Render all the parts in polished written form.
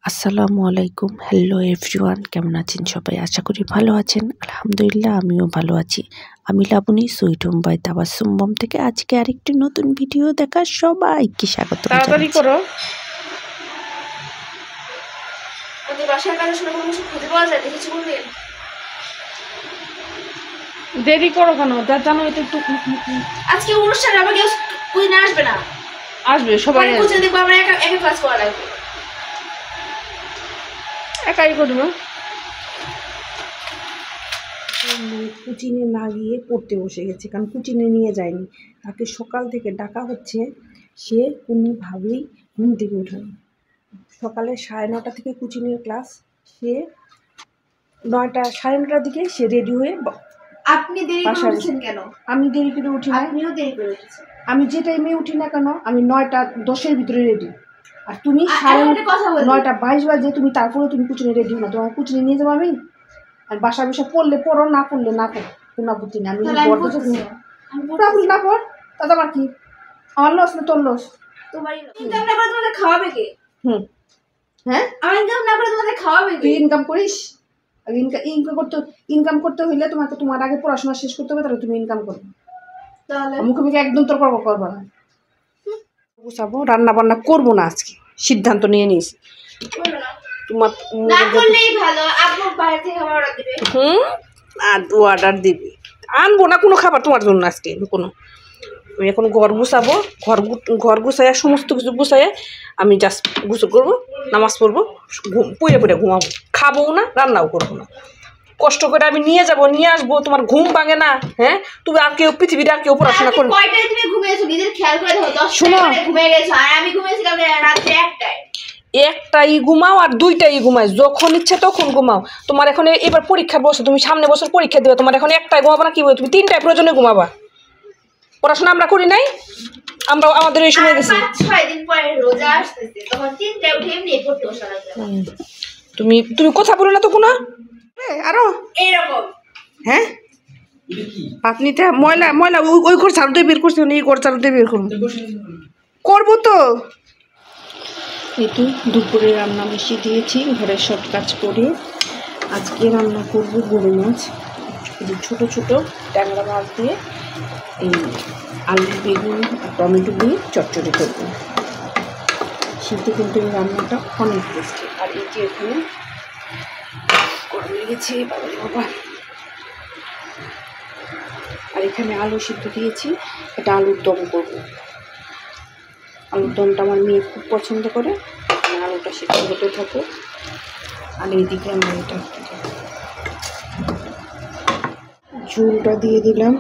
আসসালামু আলাইকুম। Hello everyone, কেমন আছেন সবাই? আশা করি ভালো আছেন। আলহামদুলিল্লাহ আমিও ভালো আছি। আমি Labani, sweet home by Tabassum mom থেকে আজকে আরেকটি নতুন ভিডিও দেখার সবাইকে স্বাগত তাড়াতাড়ি জানাচ্ছি। করো। ওদের বাসার কাজের সময় কোনো কিছু খুঁজে পাওয়া যায় দেখেছি কোনদিন? দেরি করো কেন? যা জানো এটা একটু আজকে অনুষ্ঠানে আমাকে কুইনে আসবে না, আসবে সবাই মানে কুইনে দেখবো আমরা একা একা ক্লাস করা লাগবে। একাই করবে। কোচিনে না গিয়ে পড়তে বসে গেছে, কারণ কোচিনে নিয়ে যায়নি। তাকে সকাল থেকে ডাকা হচ্ছে, সে কোনোভাবেই ঘুম থেকে ওঠেনি। সকালে 9:30 থেকে কোচিনের ক্লাস, সে 9টা 9:30টার দিকে সে রেডি হয়ে আপনি দেরি করে উঠছেন কেন? আমি দেরি করে উঠি না। আপনিও দেরি করে উঠেছেন। আমি যে টাইমে উঠি না কেন, আমি 9:10-এর ভিতরে রেডি। আর তুমি কথা বলি 9:22 বাজে তুমি তারপরে তুমি কোচিনে রেডি হো না। তোমার কোচিনে নিয়ে যাবো আমি। আর বাসা বসে পড়লে পড়ো, না পড়লে না পড়ো, কোনো আপত্তি নেই। আমি বড় না পড়, তাতে আমার কি? আমার লস না তোর লস? তোমারই ইনকাম না করে তোমাদের খাওয়াবে কে? হ্যাঁ, আমার ইনকাম না করে তোমাদের খাওয়াবে কে? তুই ইনকাম করিস। আর ইনকাম করতে হইলে তোমার আগে পড়াশোনা শেষ করতে হবে, তাহলে তুমি ইনকাম করবে। তাহলে মুখে মুখে একদম তোর করবা না। বুঝাবো, রান্না বান্না করবো না আজকে, সিদ্ধান্ত নিয়ে নিয়েছি। তোমার না করলেই ভালো, আব্বু বাইরে থেকে খাবার অর্ডার দিবে। আর অর্ডার দিবি, আনবো না কোনো খাবার তোমার জন্য আজকে কোনো। আমি এখন ঘর গুছাবো, ঘর গুছাইয়া সমস্ত কিছু গুছাইয়া আমি জাস্ট গুছো করবো, নামাজ পড়বো, পুড়ে পুড়ে ঘুমাবো, খাবো না, রান্নাও করবো না। কষ্ট করে আমি নিয়ে যাবো, নিয়ে আসবো, তোমার ঘুম ভাঙে না? হ্যাঁ, তুমি আর কেউ পৃথিবীর আর কেউ পড়াশোনা করবে? কয়টায় তুমি ঘুমিয়েছো নিজের খেয়াল করে দেখো। 10টায় শোনো, ঘুমিয়ে গেছো, আর আমি ঘুমিয়েছিলাম রাত্রে 1টায়। একটাই ঘুমাও আর 2টাই ঘুমাই, যখন ইচ্ছা তখন ঘুমাও। তোমার এখন এবার পরীক্ষার বসে, তুমি সামনে বছর পরীক্ষা দেবে, তোমার এখন একটাই ঘুমাবা না? কি বলবে? তুমি 3টায় প্রয়োজনে ঘুমাবা। পড়াশোনা আমরা করি নাই? আমরা আমাদের এই সময় গেছি। 5-6 দিন পরে রোজা আসতেছে, তখন 3টায় উঠে এমনি পড়তে বসা লাগবে। তুমি কথা বলো না তো কোনো আরো এইরকম। হ্যাঁ, আপনিটা ময়লা ময়লা ওই ঘর চালতে বের করছি, এই ঘর চালতে বের করবো তো। এটি দুপুরে রান্না বসিয়ে দিয়েছি, ঘরের সব কাজ করে। আজকে রান্না করব গরু মাছ, ছোট ছোট ট্যাংরা মাছ দিয়ে এই আলু বেগুন আর টমেটো দিয়ে চচ্চড়ি করবো। শীতে কিন্তু এই রান্নাটা অনেক টেস্টি। আর এই যে এখানে গরম লেগেছে বাবা। আর এখানে আলু সিদ্ধ দিয়েছি, এটা আলুর দম করবো। আলুর দমটা আমার মেয়ে খুব পছন্দ করে। আলুটা সিদ্ধ হতে থাকে, আর এইদিকে আমরা এটা ঝোলটা দিয়ে দিলাম,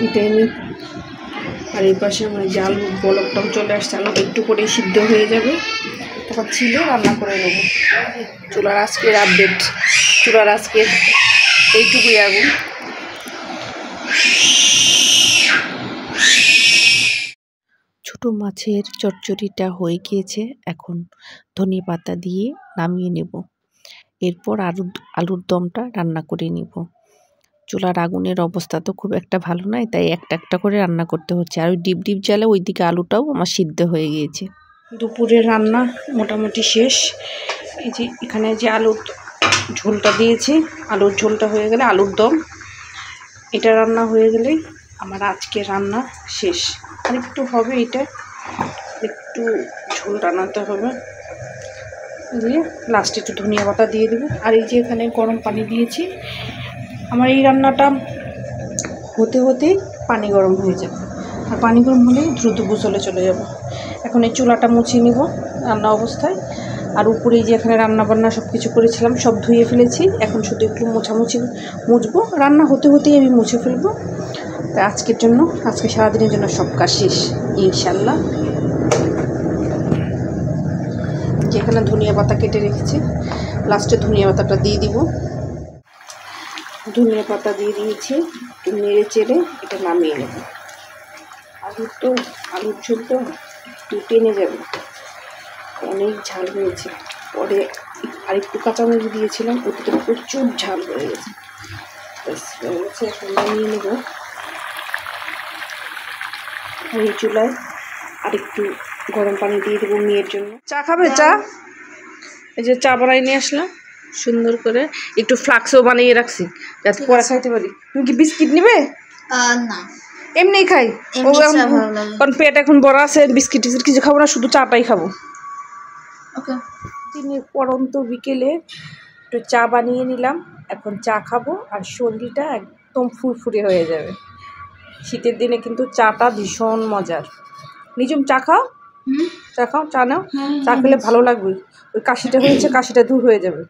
এটা আমি। আর এই পাশে আমার যে আলুর বলকটাও চলে আসছে, আলুটা একটু করে সিদ্ধ হয়ে যাবে, তারপর ছিলে রান্না করে নেব। চুলার আজকের আপডেট, চুলার আজকের এইটুকুই আগুন। ছোট মাছের চচ্চড়িটা হয়ে গিয়েছে, এখন ধনিয়া পাতা দিয়ে নামিয়ে নেব। এরপর আলুর দমটা রান্না করে নিব। চুলার আগুনের অবস্থা তো খুব একটা ভালো নয়, তাই একটা একটা করে রান্না করতে হচ্ছে। আর ওই ডিপ ডিপ জ্বালে ওইদিকে আলুটাও আমার সিদ্ধ হয়ে গিয়েছে। দুপুরের রান্না মোটামুটি শেষ। এই যে এখানে যে আলুর ঝোলটা দিয়েছি, আলুর ঝোলটা হয়ে গেলে, আলুর দম এটা রান্না হয়ে গেলে আমার আজকে রান্না শেষ। আর একটু হবে, এটা একটু ঝোল রান্নাতে হবে, দিয়ে লাস্টে একটু ধনিয়া পাতা দিয়ে দেবো। আর এই যে এখানে গরম পানি দিয়েছি, আমার এই রান্নাটা হতে হতেই পানি গরম হয়ে যাবে। আর পানি গরম হলেই দ্রুত গোসলে চলে যাব। এখন এই চুলাটা মুছিয়ে নিব রান্না অবস্থায়। আর উপরে যে এখানে রান্না বান্না সব কিছু করেছিলাম সব ধুয়ে ফেলেছি, এখন শুধু একটু মুছবো। রান্না হতে হতেই আমি মুছে ফেলবো। তাই আজকের জন্য, আজকে সারাদিনের জন্য সব কাজ শেষ ইনশাল্লাহ। যেখানে ধনিয়া পাতা কেটে রেখেছি, লাস্টে ধনিয়া পাতাটা দিয়ে দিব। ধনিয়া পাতা দিয়ে দিয়েছি, একটু নেড়ে চেড়ে এটা নামিয়ে নেব। আলুর ঝোল তো একটু টেনে যাবে, অনেক ঝাল হয়েছে। পরে আরেকটু কাঁচামরিচ দিয়েছিলাম, ওতে তো প্রচুর ঝাল হয়ে গেছে। এখন নামিয়ে নেব। আর এই চুলায় আরেকটু গরম পানি দিয়ে দেবো মেয়ের জন্য। চা খাবে? চা এই যে চা বানাই নিয়ে আসলাম সুন্দর করে, একটু ফ্লাক্সও বানিয়ে রাখছি যাতে পরে খাইতে পারি। তুমি কি বিস্কিট নিবে? না, এমনি খাই। ও এমনি চা ভালো লাগে। কারণ পেট এখন বড় আছে, বিস্কিট টিস্কিট কিছু খাবো না, শুধু চাটাই খাবো। ওকে। দিনের পরন্ত বিকেলে একটু চা বানিয়ে নিলাম, এখন চা খাবো আর শরীরটা একদম ফুরফুরে হয়ে যাবে। শীতের দিনে কিন্তু চাটা ভীষণ মজার। নিজম চা খাও, চা খাও, চা নাও, চা খেলে ভালো লাগবে। ওই কাশিটা হয়েছে, কাশিটা দূর হয়ে যাবে।